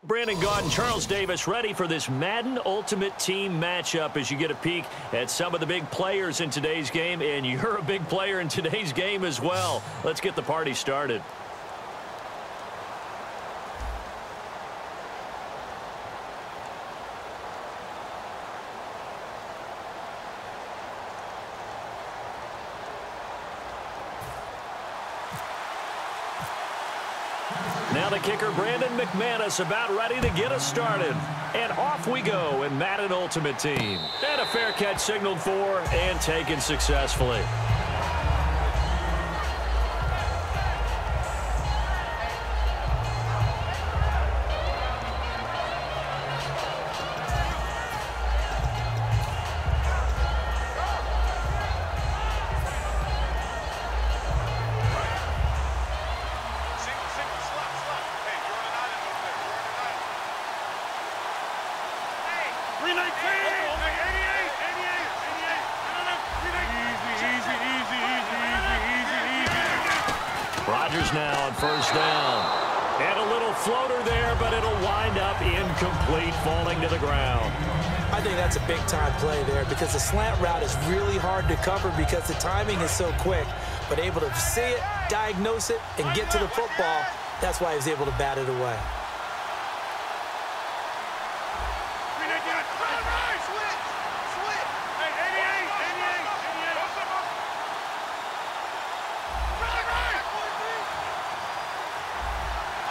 Brandon Gaud and Charles Davis ready for this Madden Ultimate Team matchup as you get a peek at some of the big players in today's game, and you're a big player in today's game as well. Let's get the party started. Now the kicker, Brandon McManus, about ready to get us started. And off we go in Madden Ultimate Team. And a fair catch signaled for and taken successfully. Rodgers now on first down. And a little floater there, but it'll wind up incomplete, falling to the ground. I think that's a big-time play there because the slant route is really hard to cover because the timing is so quick. But able to see it, diagnose it, and get to the football, that's why he was able to bat it away.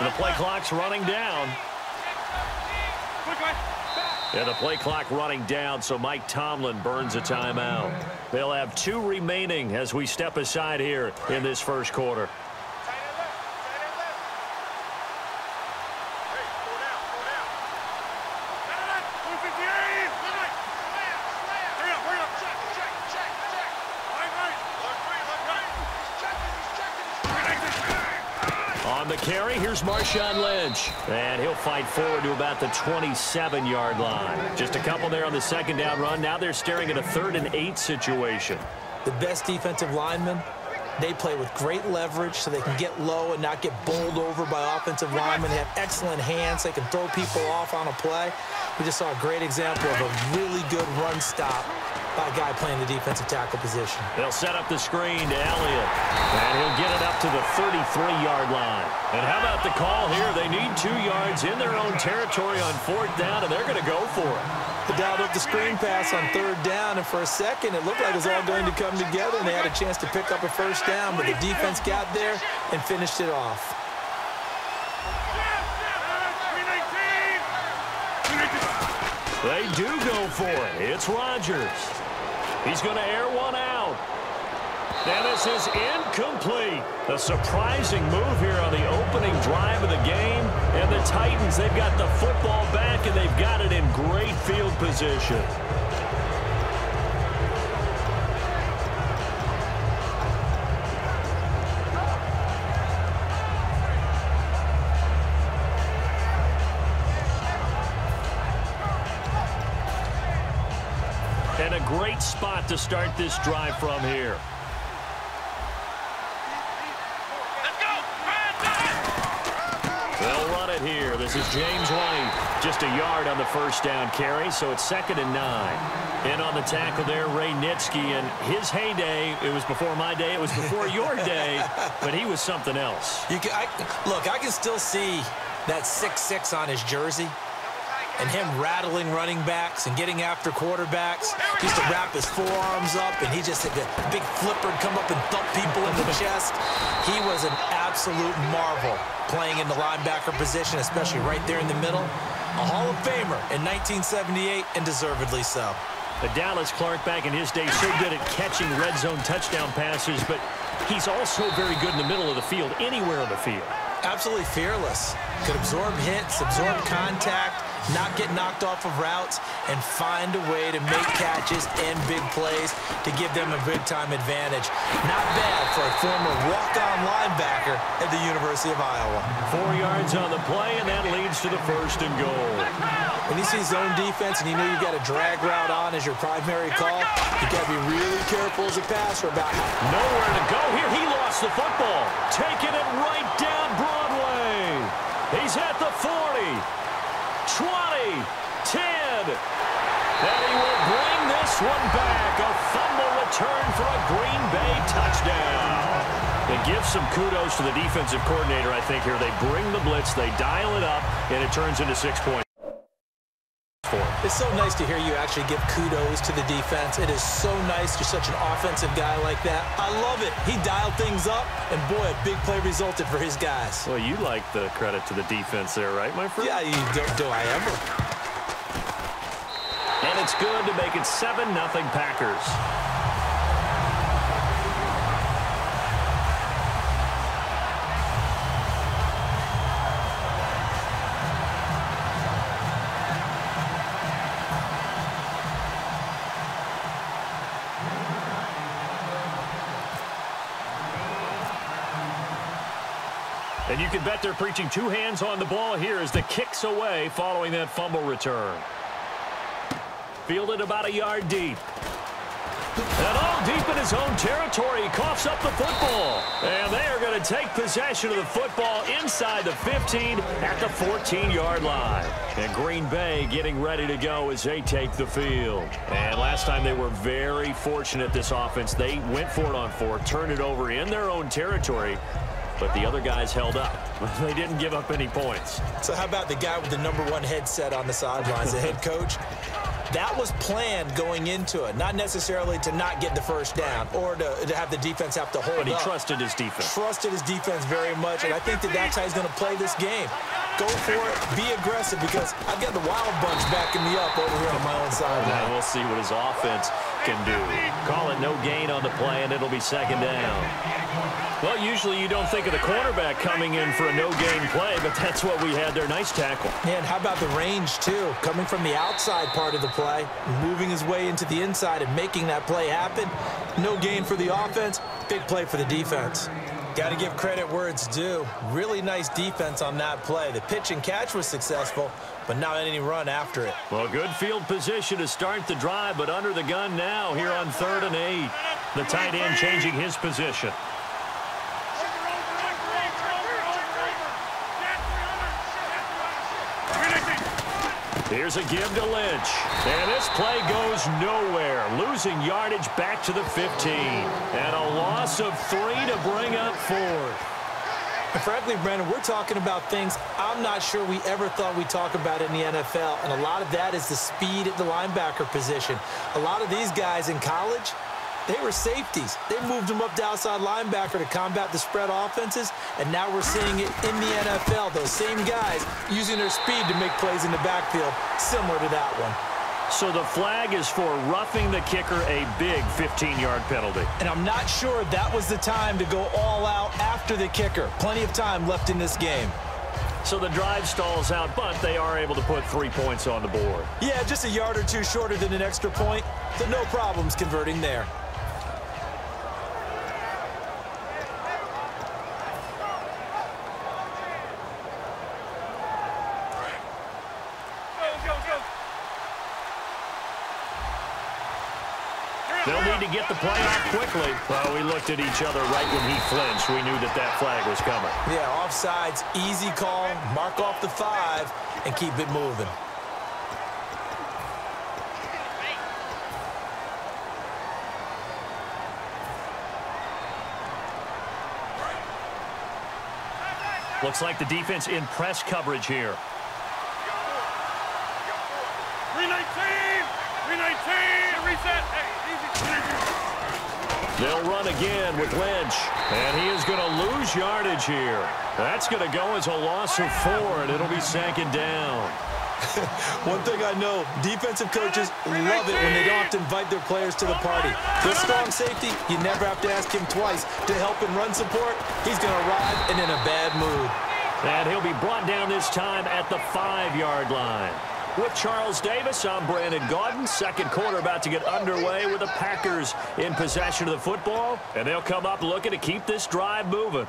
And the play clock's running down. And the play clock running down, so Mike Tomlin burns a timeout. They'll have 2 remaining as we step aside here in this first quarter. On the carry, here's Marshawn Lynch. And he'll fight forward to about the 27-yard line. Just a couple there on the second down run. Now they're staring at a 3rd and 8 situation. The best defensive linemen, they play with great leverage so they can get low and not get bowled over by offensive linemen. They have excellent hands. They can throw people off on a play. We just saw a great example of a really good run stop by a guy playing the defensive tackle position. They'll set up the screen to Elliott. And he'll get it up to the 33-yard line. And how about the call here? They need 2 yards in their own territory on 4th down, and they're going to go for it. They dialed up the screen pass on 3rd down, and for a second, it looked like it was all going to come together, and they had a chance to pick up a first down, but the defense got there and finished it off. They do go for it. It's Rodgers. He's going to air one out. And this is incomplete. A surprising move here on the opening drive of the game. And the Titans, they've got the football back, and they've got it in great field position. And a great spot to start this drive from here. They'll run it here. This is James White. Just a yard on the first down carry, so it's 2nd and 9. And on the tackle there, Ray Nitschke. And his heyday, it was before my day, it was before your day, but he was something else. Look, I can still see that 6'6" on his jersey. And him rattling running backs and getting after quarterbacks. He used to wrap his forearms up, and he just had the big flipper come up and thump people in the chest. He was an absolute marvel playing in the linebacker position, especially right there in the middle. A Hall of Famer in 1978, and deservedly so. The Dallas Clark back in his day so good at catching red zone touchdown passes, but he's also very good in the middle of the field, anywhere on the field. Absolutely fearless. Could absorb hits, absorb contact, not get knocked off of routes, and find a way to make catches and big plays to give them a big-time advantage. Not bad for a former walk-on linebacker at the University of Iowa. 4 yards on the play, and that leads to the 1st and goal. When you see zone defense and you know you've got a drag route on as your primary call, you've got to be really careful as a passer about nowhere to go here. He lost the football. Taking it right down Broadway. He's at the 40. 20, 10. And he will bring this one back. A fumble return for a Green Bay touchdown. It gives some kudos to the defensive coordinator, I think, here. They bring the blitz, they dial it up, and it turns into 6 points. It's so nice to hear you actually give kudos to the defense. It is so nice. You're such an offensive guy like that. I love it. He dialed things up, and boy, a big play resulted for his guys. Well, you like the credit to the defense there, right, my friend? Yeah, do I ever. And it's good to make it 7-0 Packers. And you can bet they're preaching two hands on the ball here as the kick's away following that fumble return. Fielded about a yard deep. And all deep in his own territory, he coughs up the football. And they are going to take possession of the football inside the 15 at the 14-yard line. And Green Bay getting ready to go as they take the field. And last time they were very fortunate, this offense. They went for it on 4, turned it over in their own territory. But the other guys held up. They didn't give up any points. So how about the guy with the #1 headset on the sidelines, the head coach? That was planned going into it, not necessarily to not get the first down or to have the defense have to hold up. But he trusted his defense. Trusted his defense very much, and I think that's how he's going to play this game. Go for it, be aggressive, because I've got the wild bunch backing me up over here on my own sideline. And we'll see what his offense can do. Call it no gain on the play, and it'll be 2nd down. Well, usually you don't think of the cornerback coming in for a no-gain play, but that's what we had there. Nice tackle. And how about the range, too? Coming from the outside part of the play, moving his way into the inside and making that play happen. No gain for the offense, big play for the defense. Got to give credit where it's due. Really nice defense on that play. The pitch and catch was successful, but not any run after it. Well, good field position to start the drive, but under the gun now here on 3rd and 8. The tight end changing his position. Here's a give to Lynch. And this play goes nowhere. Losing yardage back to the 15. And a loss of 3 to bring up 4th. And frankly, Brandon, we're talking about things I'm not sure we ever thought we'd talk about in the NFL. And a lot of that is the speed at the linebacker position. A lot of these guys in college, they were safeties. They moved them up to outside linebacker to combat the spread offenses, and now we're seeing it in the NFL. Those same guys using their speed to make plays in the backfield, similar to that one. So the flag is for roughing the kicker, a big 15-yard penalty. And I'm not sure that was the time to go all out after the kicker. Plenty of time left in this game. So the drive stalls out, but they are able to put 3 points on the board. Yeah, just a yard or two shorter than an extra point, so no problems converting there. They'll need to get the play off quickly. Well, we looked at each other right when he flinched. We knew that that flag was coming. Yeah, offsides, easy call, mark off the 5, and keep it moving. Looks like the defense in press coverage here. 319! 319! Reset! Hey, easy. They'll run again with Lynch. And he is going to lose yardage here. That's going to go as a loss of 4, and it'll be 2nd down. One thing I know, defensive coaches love it when they don't have to invite their players to the party. This strong safety, you never have to ask him twice to help in run support. He's going to arrive and in a bad mood. And he'll be brought down this time at the 5-yard line. With Charles Davis, I'm Brandon Gaudin. Second quarter about to get underway with the Packers in possession of the football. And they'll come up looking to keep this drive moving.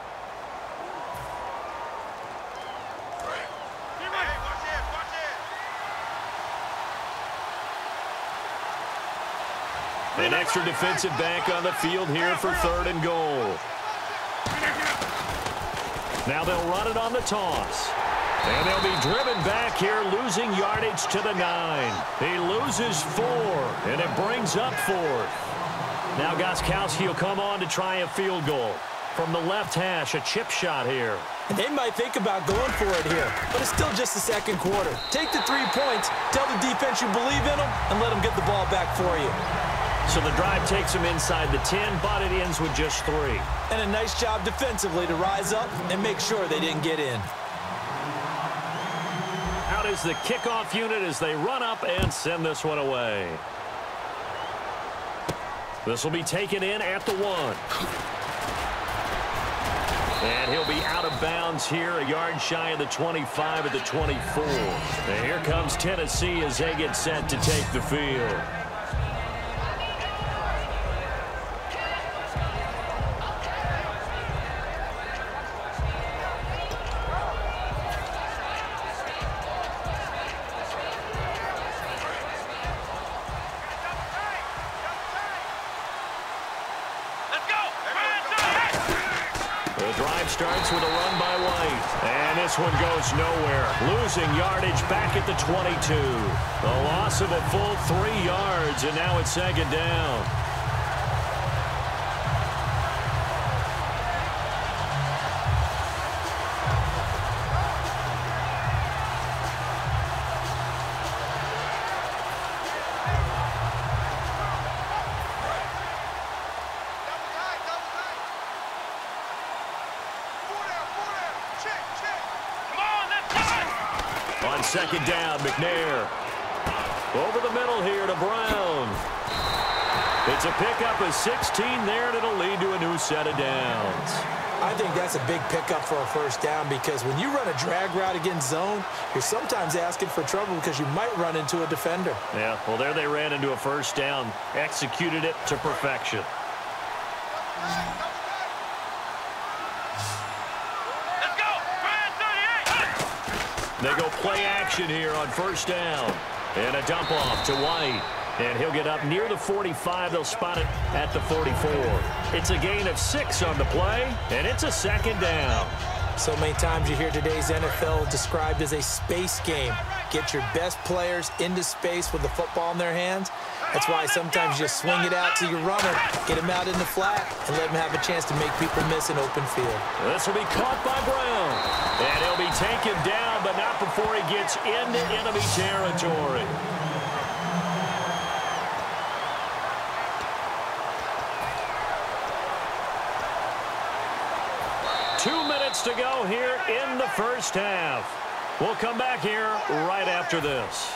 An extra defensive back on the field here for 3rd and goal. Now they'll run it on the toss. And they'll be driven back here, losing yardage to the 9. He loses 4, and it brings up 4th. Now Gostkowski will come on to try a field goal. From the left hash, a chip shot here. And they might think about going for it here, but it's still just the second quarter. Take the 3 points, tell the defense you believe in them, and let them get the ball back for you. So the drive takes them inside the 10, but it ends with just 3. And a nice job defensively to rise up and make sure they didn't get in. Out is the kickoff unit as they run up and send this one away. This will be taken in at the 1. And he'll be out of bounds here, a yard shy of the 25 at the 24. And here comes Tennessee as they get set to take the field. Starts with a run by White. And this one goes nowhere. Losing yardage back at the 22. The loss of a full 3 yards, and now it's second down. On second down, McNair. Over the middle here to Brown. It's a pickup of 16 there, and it'll lead to a new set of downs. I think that's a big pickup for a first down because when you run a drag route against zone, you're sometimes asking for trouble because you might run into a defender. Yeah, well, there they ran into a first down. Executed it to perfection. They go play action here on first down. And a dump off to White. And he'll get up near the 45. They'll spot it at the 44. It's a gain of 6 on the play, and it's a second down. So many times you hear today's NFL described as a space game. Get your best players into space with the football in their hands. That's why sometimes you just swing it out to your runner, get him out in the flat, and let him have a chance to make people miss an open field. This will be caught by Brown. And he'll be taken down, but not before he gets into enemy territory. To go here in the first half. We'll come back here right after this.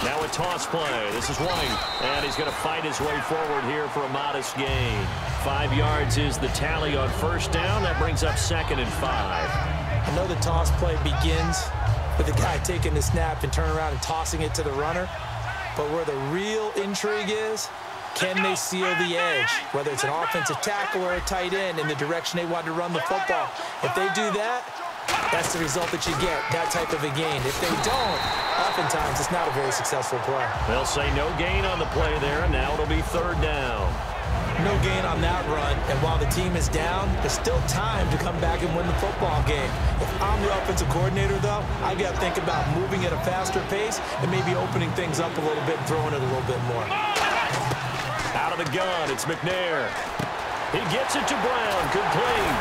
Now a toss play. This is White, and he's going to fight his way forward here for a modest gain. 5 yards is the tally on first down. That brings up 2nd and 5. I know the toss play begins with the guy taking the snap and turning around and tossing it to the runner. But where the real intrigue is, can they seal the edge? Whether it's an offensive tackle or a tight end in the direction they want to run the football. If they do that, that's the result that you get, that type of a gain. If they don't, oftentimes it's not a very successful play. They'll say no gain on the play there, and now it'll be 3rd down. No gain on that run, and while the team is down, there's still time to come back and win the football game. If I'm the offensive coordinator, though, I've got to think about moving at a faster pace and maybe opening things up a little bit and throwing it a little bit more. Out of the gun, it's McNair. He gets it to Brown, complete.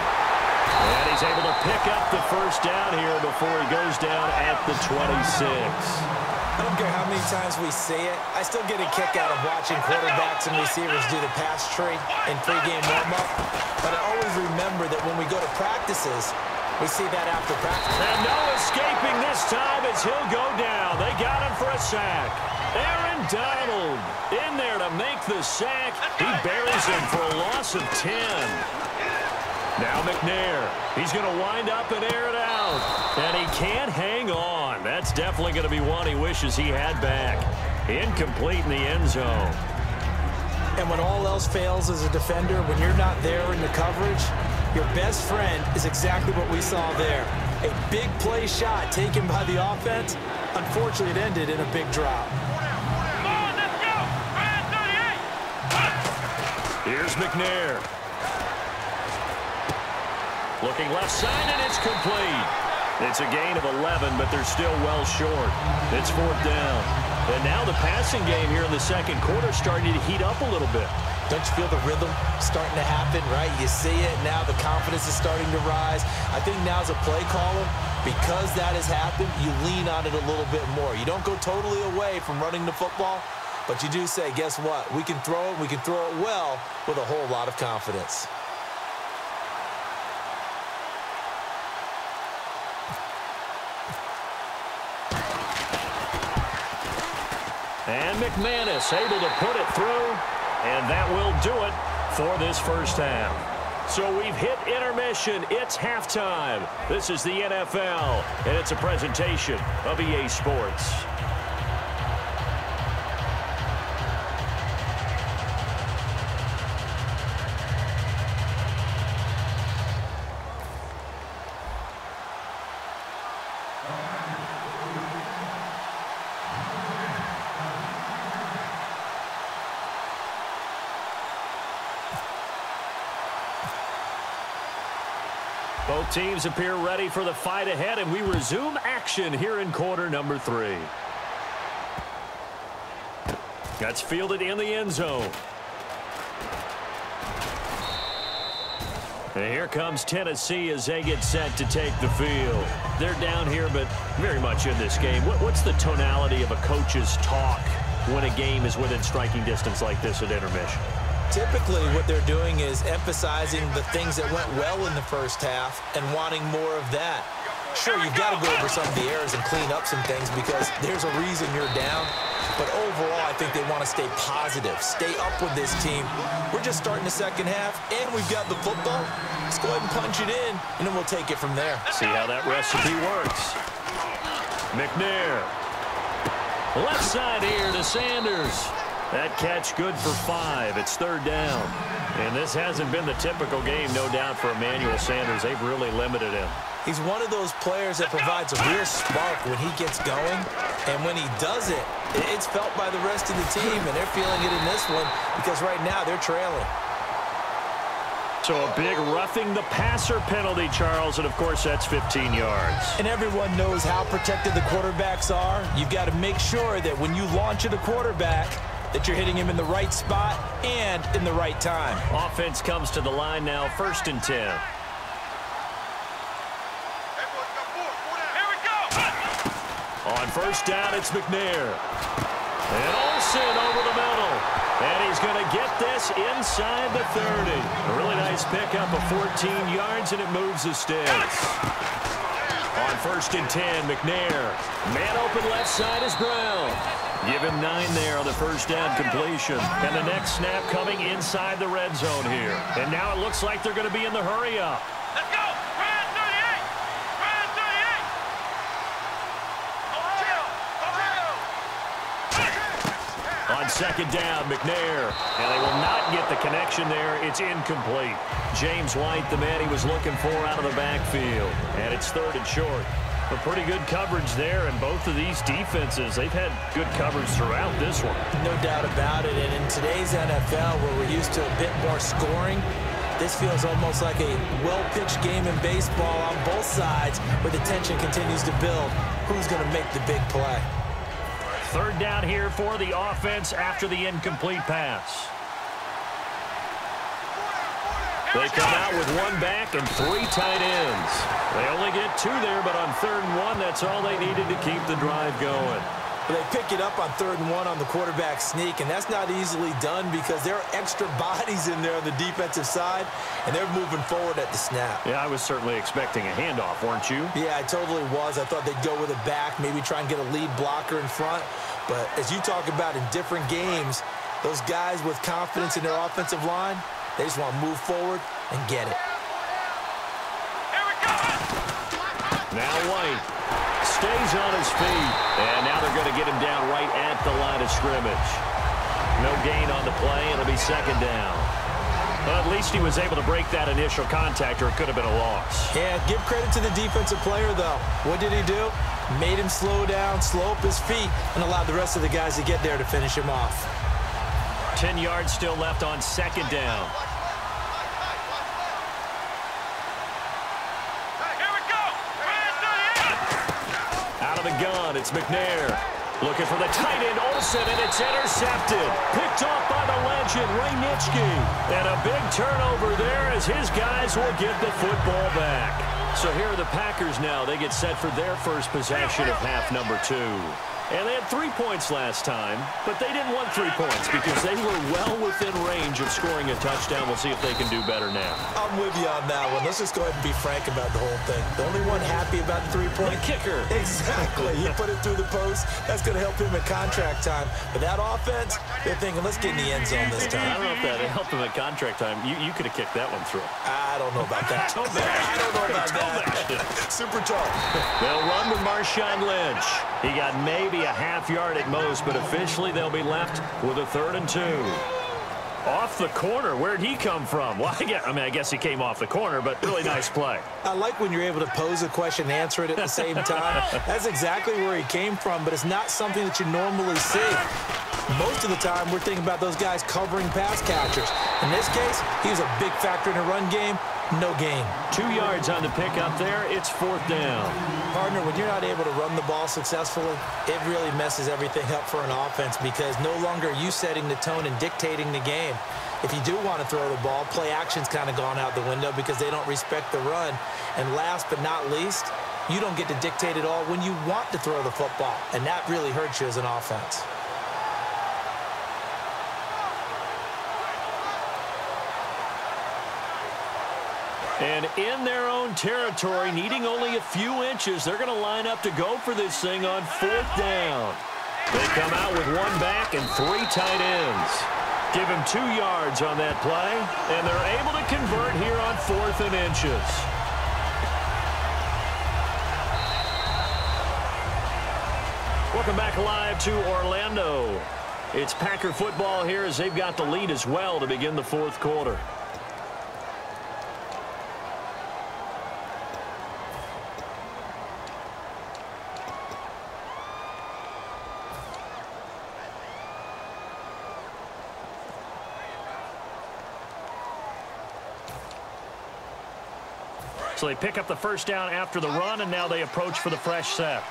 And he's able to pick up the first down here before he goes down at the 26. I don't care how many times we say it, I still get a kick out of watching quarterbacks and receivers do the pass tree in pregame warm-up. But I always remember that when we go to practices, we see that after practice. And no escaping this time as he'll go down. They got him for a sack. Aaron Donald in there to make the sack. He buries him for a loss of 10. Now McNair, he's going to wind up and air it out. And he can't hang on. That's definitely going to be one he wishes he had back. Incomplete in the end zone. And when all else fails as a defender, when you're not there in the coverage, your best friend is exactly what we saw there. A big play shot taken by the offense. Unfortunately, it ended in a big drop. Here's McNair. Looking left side, and it's complete. It's a gain of 11, but they're still well short. It's 4th down. And now the passing game here in the second quarter starting to heat up a little bit. Don't you feel the rhythm starting to happen, right? You see it now. The confidence is starting to rise. I think now as a play caller, because that has happened, you lean on it a little bit more. You don't go totally away from running the football, but you do say, guess what? We can throw it. We can throw it well with a whole lot of confidence. And McManus able to put it through, and that will do it for this first half. So we've hit intermission. It's halftime. This is the NFL, and it's a presentation of EA Sports. Both teams appear ready for the fight ahead, and we resume action here in quarter number 3. That's fielded in the end zone. And here comes Tennessee as they get set to take the field. They're down here, but very much in this game. What's the tonality of a coach's talk when a game is within striking distance like this at intermission? Typically, what they're doing is emphasizing the things that went well in the first half and wanting more of that. Sure, you've got to go over some of the errors and clean up some things because there's a reason you're down. But overall, I think they want to stay positive, stay up with this team. We're just starting the second half, and we've got the football. Let's go ahead and punch it in, and then we'll take it from there. See how that recipe works. McNair. Left side here to Sanders. That catch good for 5. It's 3rd down. And this hasn't been the typical game, no doubt, for Emmanuel Sanders. They've really limited him. He's one of those players that provides a real spark when he gets going. And when he does it, it's felt by the rest of the team. And they're feeling it in this one because right now they're trailing. So a big roughing the passer penalty, Charles. And, of course, that's 15 yards. And everyone knows how protected the quarterbacks are. You've got to make sure that when you launch at a quarterback, that you're hitting him in the right spot and in the right time. Offense comes to the line now, 1st and 10. Here we go. On 1st down, it's McNair. And Olsen over the middle. And he's going to get this inside the 30. A really nice pickup of 14 yards, and it moves the sticks. On 1st and 10, McNair. Man open left side is Brown. Give him 9 there on the 1st down completion. And the next snap coming inside the red zone here. And now it looks like they're going to be in the hurry-up. Let's go. Red 38. Red 38. On 2nd down, McNair. And they will not get the connection there. It's incomplete. James White, the man he was looking for out of the backfield. And it's 3rd and short. But pretty good coverage there, and both of these defenses, they've had good coverage throughout this one. No doubt about it, and in today's NFL, where we're used to a bit more scoring, this feels almost like a well-pitched game in baseball on both sides, where the tension continues to build. Who's going to make the big play? 3rd down here for the offense after the incomplete pass. They come out with 1 back and 3 tight ends. They only get 2 there, but on 3rd and 1, that's all they needed to keep the drive going. They pick it up on 3rd and 1 on the quarterback sneak, and that's not easily done because there are extra bodies in there on the defensive side, and they're moving forward at the snap. Yeah, I was certainly expecting a handoff, weren't you? Yeah, I totally was. I thought they'd go with a back, maybe try and get a lead blocker in front. But as you talk about in different games, those guys with confidence in their offensive line, they just want to move forward and get it. Here we go. Now White stays on his feet, and now they're going to get him down right at the line of scrimmage. No gain on the play. It'll be 2nd down. But at least he was able to break that initial contact, or it could have been a loss. Yeah, give credit to the defensive player, though. What did he do? Made him slow down, slow up his feet, and allowed the rest of the guys to get there to finish him off. 10 yards still left on second down. Here we go. Out of the gun, it's McNair. Looking for the tight end, Olsen, and it's intercepted. Picked off by the legend, Raynitzky. And a big turnover there as his guys will get the football back. So here are the Packers now. They get set for their first possession of half number 2. And they had 3 points last time, but they didn't want 3 points because they were well within range of scoring a touchdown. We'll see if they can do better now. I'm with you on that one. Let's just go ahead and be frank about the whole thing. The only one happy about the 3-point. The kicker. Exactly. You put it through the post. That's going to help him at contract time. But that offense, they're thinking, let's get in the end zone this time. I don't know if that helped him at contract time. You could have kicked that one through. I don't know about that. I don't know about that. Super tough. They'll run with Marshawn Lynch. He got maybe a half yard at most, but officially they'll be left with a 3rd and 2. Off the corner. Where'd he come from? Well, I guess he came off the corner, but really nice play. I like when you're able to pose a question and answer it at the same time. That's exactly where he came from, but it's not something that you normally see. Most of the time, we're thinking about those guys covering pass catchers. In this case, he was a big factor in the run game. No gain. 2 yards on the pickup there. It's 4th down. Partner, when you're not able to run the ball successfully, it really messes everything up for an offense because no longer are you setting the tone and dictating the game. If you do want to throw the ball, play action's kind of gone out the window because they don't respect the run. And last but not least, you don't get to dictate it all when you want to throw the football. And that really hurts you as an offense. And in their own territory, needing only a few inches, they're going to line up to go for this thing on 4th down. They come out with 1 back and 3 tight ends. Give him 2 yards on that play, and they're able to convert here on 4th and inches. Welcome back live to Orlando. It's Packer football here as they've got the lead as well to begin the 4th quarter. So they pick up the first down after the run, and now they approach for the fresh set.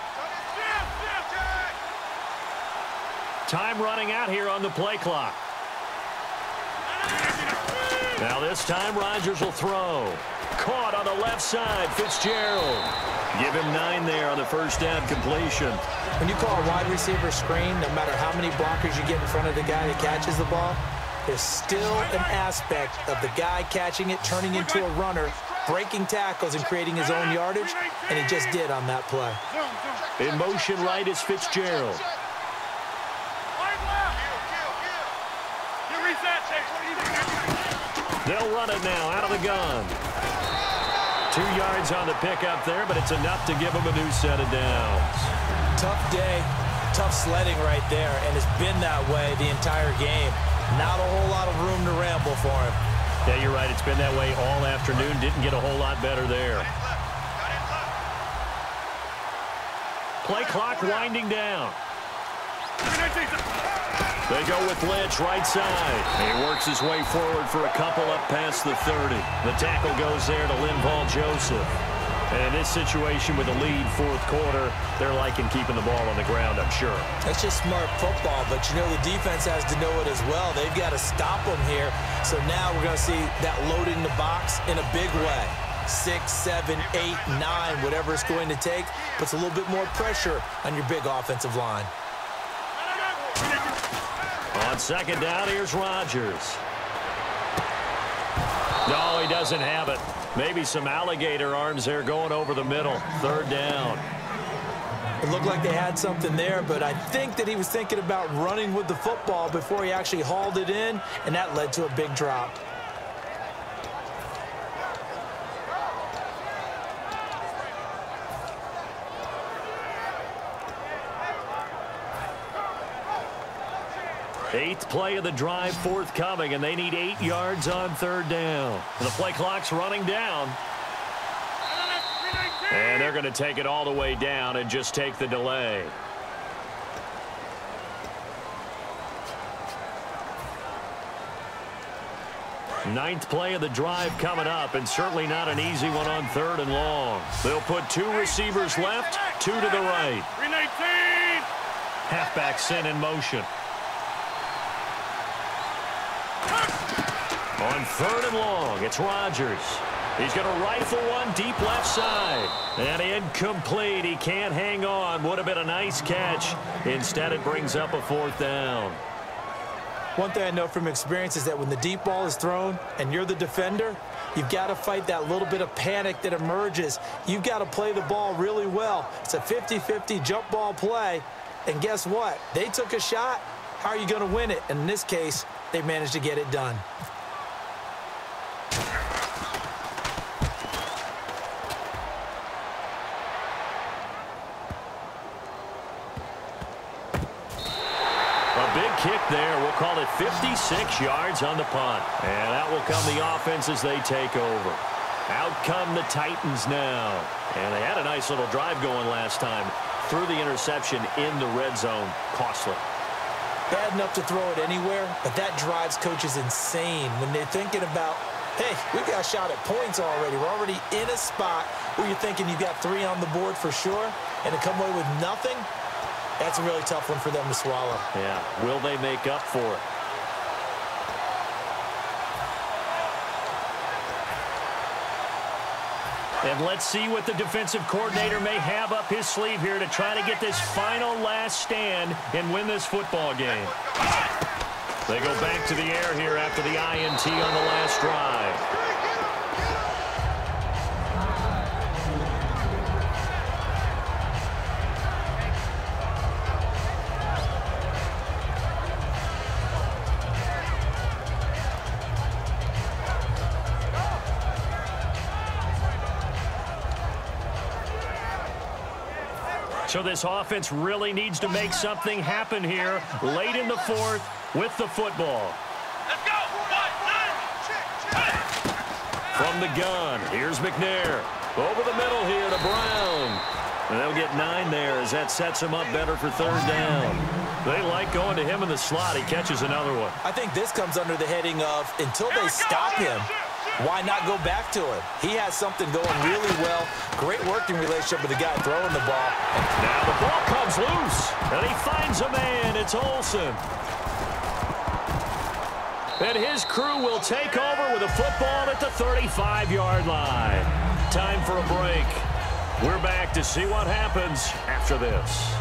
Time running out here on the play clock. Now this time Rodgers will throw. Caught on the left side, Fitzgerald. Give him 9 there on the first down completion. When you call a wide receiver screen, no matter how many blockers you get in front of the guy that catches the ball, there's still an aspect of the guy catching it, turning into a runner, breaking tackles and creating his own yardage, and he just did on that play. In motion right is Fitzgerald. They'll run it now out of the gun. 2 yards on the pickup there, but it's enough to give him a new set of downs. Tough day, tough sledding right there, and it's been that way the entire game. Not a whole lot of room to ramble for him. Yeah, you're right. It's been that way all afternoon. Didn't get a whole lot better there. Play clock winding down. They go with Lynch right side. He works his way forward for a couple up past the 30. The tackle goes there to Linval Joseph. And in this situation with a lead 4th quarter, they're liking keeping the ball on the ground, I'm sure. That's just smart football, but you know the defense has to know it as well. They've got to stop them here. So now we're going to see that loading the box in a big way. 6, 7, 8, 9, whatever it's going to take, puts a little bit more pressure on your big offensive line. On second down, here's Rodgers. No, he doesn't have it. Maybe some alligator arms there going over the middle. 3rd down. It looked like they had something there, but I think that he was thinking about running with the football before he actually hauled it in, and that led to a big drop. Eighth play of the drive forthcoming, and they need 8 yards on 3rd down. The play clock's running down. And they're going to take it all the way down and just take the delay. Ninth play of the drive coming up, and certainly not an easy one on 3rd and long. They'll put 2 receivers left, 2 to the right. 319. Halfback sent in motion. On 3rd and long, it's Rodgers. He's going to rifle one deep left side. And incomplete. He can't hang on. Would have been a nice catch. Instead, it brings up a 4th down. One thing I know from experience is that when the deep ball is thrown and you're the defender, you've got to fight that little bit of panic that emerges. You've got to play the ball really well. It's a 50-50 jump ball play. And guess what? They took a shot. How are you going to win it? And in this case, they managed to get it done. Kick there. We'll call it 56 yards on the punt. And that will come the offense as they take over. Out come the Titans now. And they had a nice little drive going last time. Threw the interception in the red zone. Costly. Bad enough to throw it anywhere, but that drives coaches insane when they're thinking about, hey, we've got a shot at points already. We're already in a spot where you're thinking you've got 3 on the board for sure, and to come away with nothing, that's a really tough one for them to swallow. Yeah. Will they make up for it? And let's see what the defensive coordinator may have up his sleeve here to try to get this final last stand and win this football game. They go back to the air here after the INT on the last drive. So this offense really needs to make something happen here late in the 4th with the football. Let's go. From the gun, here's McNair. Over the middle here to Brown. And they'll get 9 there as that sets him up better for 3rd down. They like going to him in the slot. He catches another one. I think this comes under the heading of until they stop him, why not go back to him? He has something going really well. Great working relationship with the guy throwing the ball. Now the ball comes loose, and he finds a man. It's Olsen. And his crew will take over with a football at the 35-yard line. Time for a break. We're back to see what happens after this.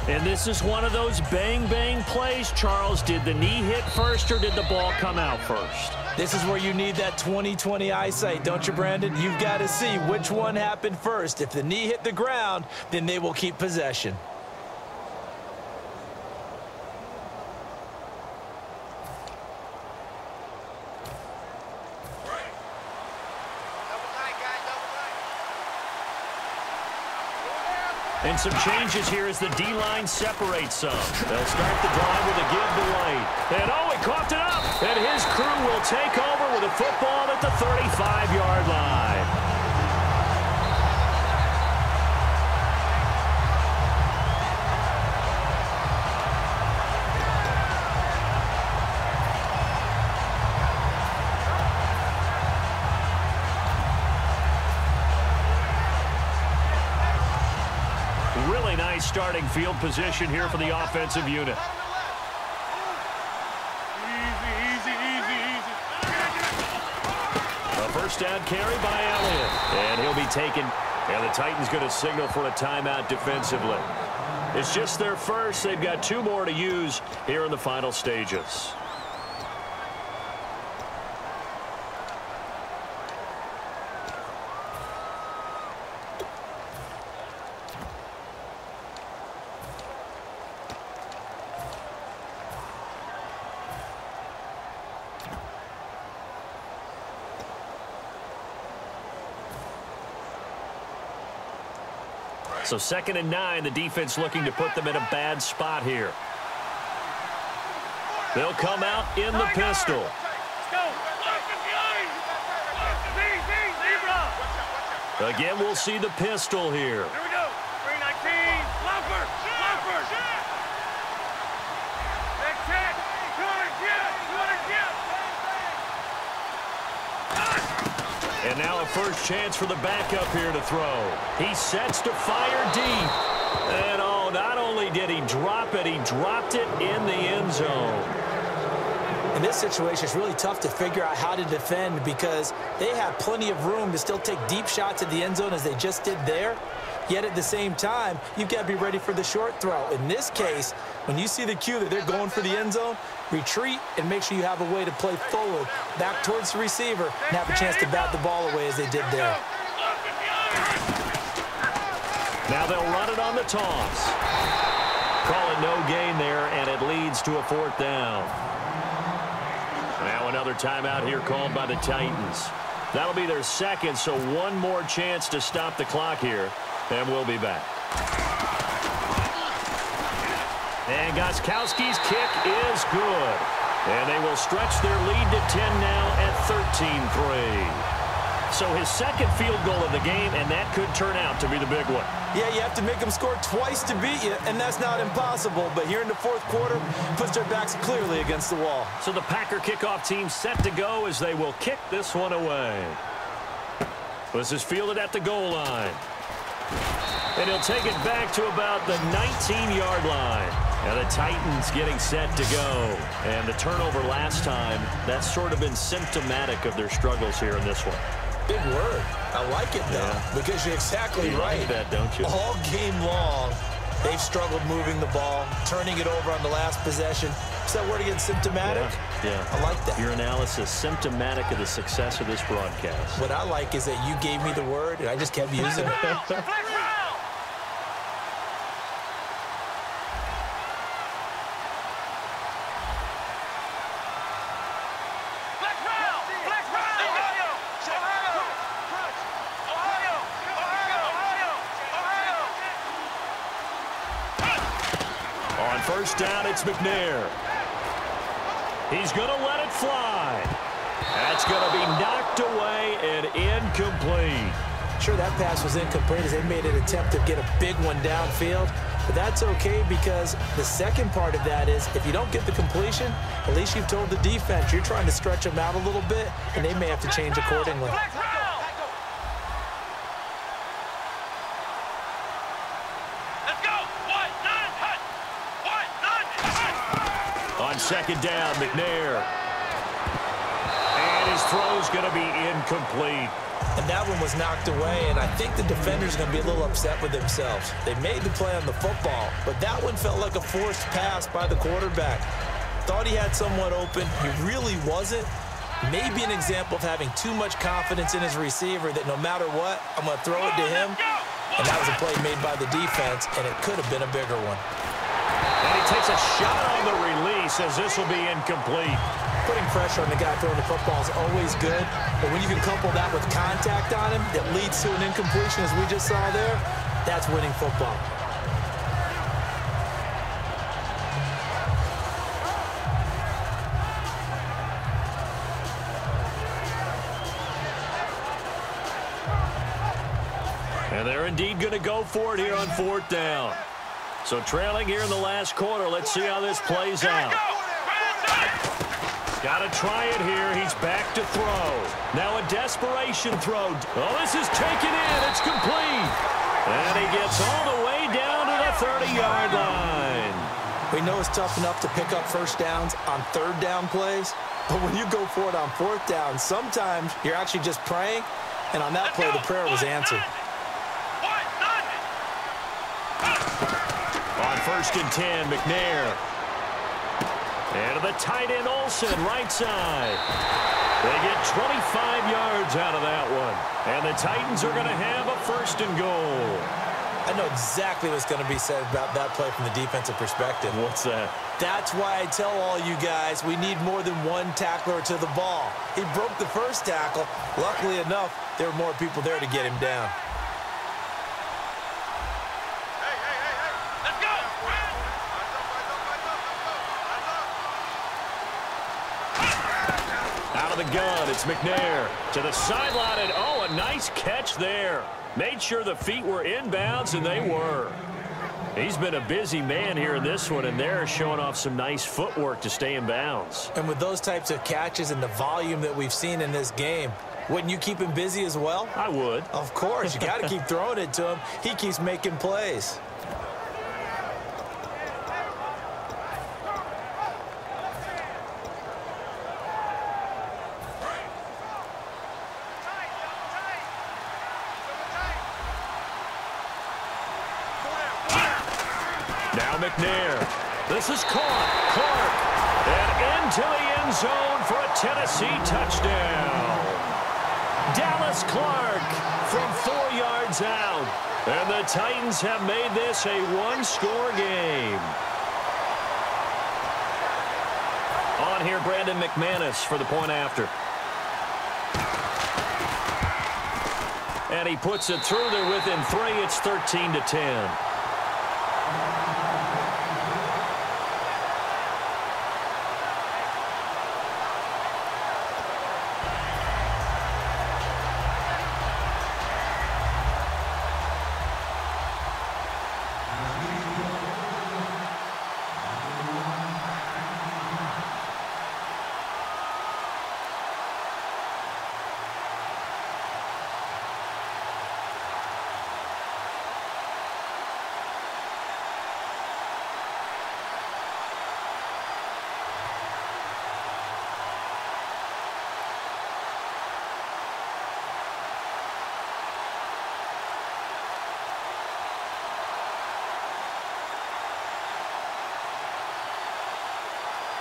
And this is one of those bang-bang plays, Charles. Did the knee hit first or did the ball come out first? This is where you need that 20/20 eyesight, don't you, Brandon? You've got to see which one happened first. If the knee hit the ground, then they will keep possession. And some changes here as the D-line separates some. They'll start the drive with a give to White. And oh, he coughed it up. And his crew will take over with a football at the 35-yard line. Really nice starting field position here for the offensive unit. A first down carry by Elliott. And he'll be taken. And the Titans going to signal for a timeout defensively. It's just their first. They've got 2 more to use here in the final stages. So 2nd and 9, the defense looking to put them in a bad spot here. They'll come out in the pistol. Again, we'll see the pistol here. And now a first chance for the backup here to throw. He sets to fire deep. And oh, not only did he drop it, he dropped it in the end zone. In this situation, it's really tough to figure out how to defend because they have plenty of room to still take deep shots at the end zone as they just did there. Yet at the same time, you've got to be ready for the short throw. In this case, when you see the cue that they're going for the end zone, retreat and make sure you have a way to play forward, back towards the receiver, and have a chance to bat the ball away as they did there. Now they'll run it on the toss. Call it no gain there, and it leads to a fourth down. Now another timeout here called by the Titans. That'll be their second, so one more chance to stop the clock here, and we'll be back. And Gostkowski's kick is good. And they will stretch their lead to 10 now at 13-3. So his second field goal of the game, and that could turn out to be the big one. Yeah, you have to make them score twice to beat you, and that's not impossible. But here in the fourth quarter, puts their backs clearly against the wall. So the Packer kickoff team set to go as they will kick this one away. This is fielded at the goal line. And he'll take it back to about the 19-yard line. And the Titans getting set to go. And the turnover last time, that's sort of been symptomatic of their struggles here in this one. Big word. I like it, though, because you're exactly right. Like that, don't you? All game long, they've struggled moving the ball, turning it over on the last possession. Is that word again, symptomatic? Yeah. I like that. Your analysis, symptomatic of the success of this broadcast. What I like is that you gave me the word, and I just kept using it. First down, it's McNair. He's going to let it fly. That's going to be knocked away and incomplete. Sure, that pass was incomplete as they made an attempt to get a big one downfield. But that's okay because the second part of that is if you don't get the completion, at least you've told the defense you're trying to stretch them out a little bit, and they may have to change accordingly. On second down, McNair. And his throw's going to be incomplete. And that one was knocked away, and I think the defender's going to be a little upset with themselves. They made the play on the football, but that one felt like a forced pass by the quarterback. Thought he had someone open. He really wasn't. Maybe an example of having too much confidence in his receiver that no matter what, I'm going to throw it to him. And that was a play made by the defense, and it could have been a bigger one. And he takes a shot on the release as this will be incomplete. Putting pressure on the guy throwing the football is always good, but when you can couple that with contact on him that leads to an incompletion, as we just saw there, that's winning football. And they're indeed going to go for it here on fourth down. So trailing here in the last quarter, let's see how this plays out. Got to try it here. He's back to throw. Now a desperation throw. Oh, this is taken in. It's complete. And he gets all the way down to the 30-yard line. We know it's tough enough to pick up first downs on third down plays, but when you go for it on fourth down, sometimes you're actually just praying, and on that play, the prayer was answered. On first and 10, McNair. And to the tight end, Olsen, right side. They get 25 yards out of that one. And the Titans are going to have a first and goal. I know exactly what's going to be said about that play from the defensive perspective. What's that? That's why I tell all you guys we need more than one tackler to the ball. He broke the first tackle. Luckily enough, there were more people there to get him down. The gun, it's McNair to the sideline, and oh, a nice catch there. Made sure the feet were inbounds, and they were. He's been a busy man here in this one, and they're showing off some nice footwork to stay in bounds. And with those types of catches and the volume that we've seen in this game, wouldn't you keep him busy as well? I would. Of course. You got to keep throwing it to him. He keeps making plays. Now McNair. This is caught. Clark. And into the end zone for a Tennessee touchdown. Dallas Clark from 4 yards out. And the Titans have made this a one-score game. On here, Brandon McManus for the point after. And he puts it through there within 3. It's 13-10.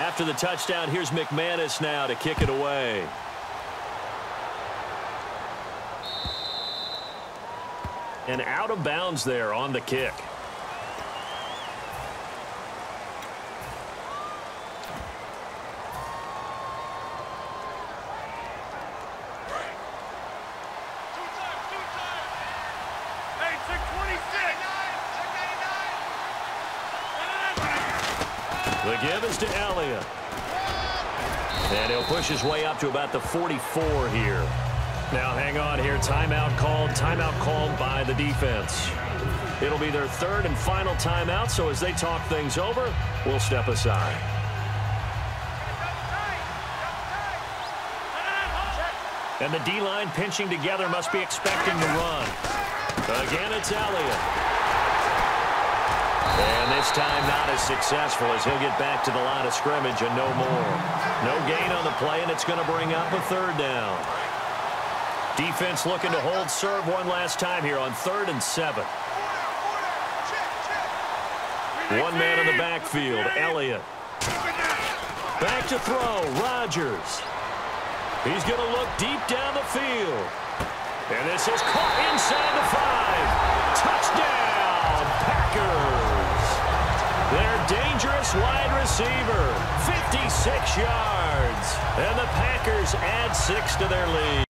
After the touchdown, here's McManus now to kick it away. And out of bounds there on the kick. The give is to Elliott. And he'll push his way up to about the 44 here. Now hang on here. Timeout called by the defense. It'll be their third and final timeout, so as they talk things over, we'll step aside. And the D-line pinching together must be expecting to run. Again, it's Elliott. And this time not as successful as he'll get back to the line of scrimmage and no more. No gain on the play, and it's going to bring up a third down. Defense looking to hold serve one last time here on 3rd and 7. One man in the backfield, Elliott. Back to throw, Rodgers. He's going to look deep down the field. And this is caught inside the 5. Touchdown, Packers. Their dangerous wide receiver, 56 yards. And the Packers add 6 to their lead.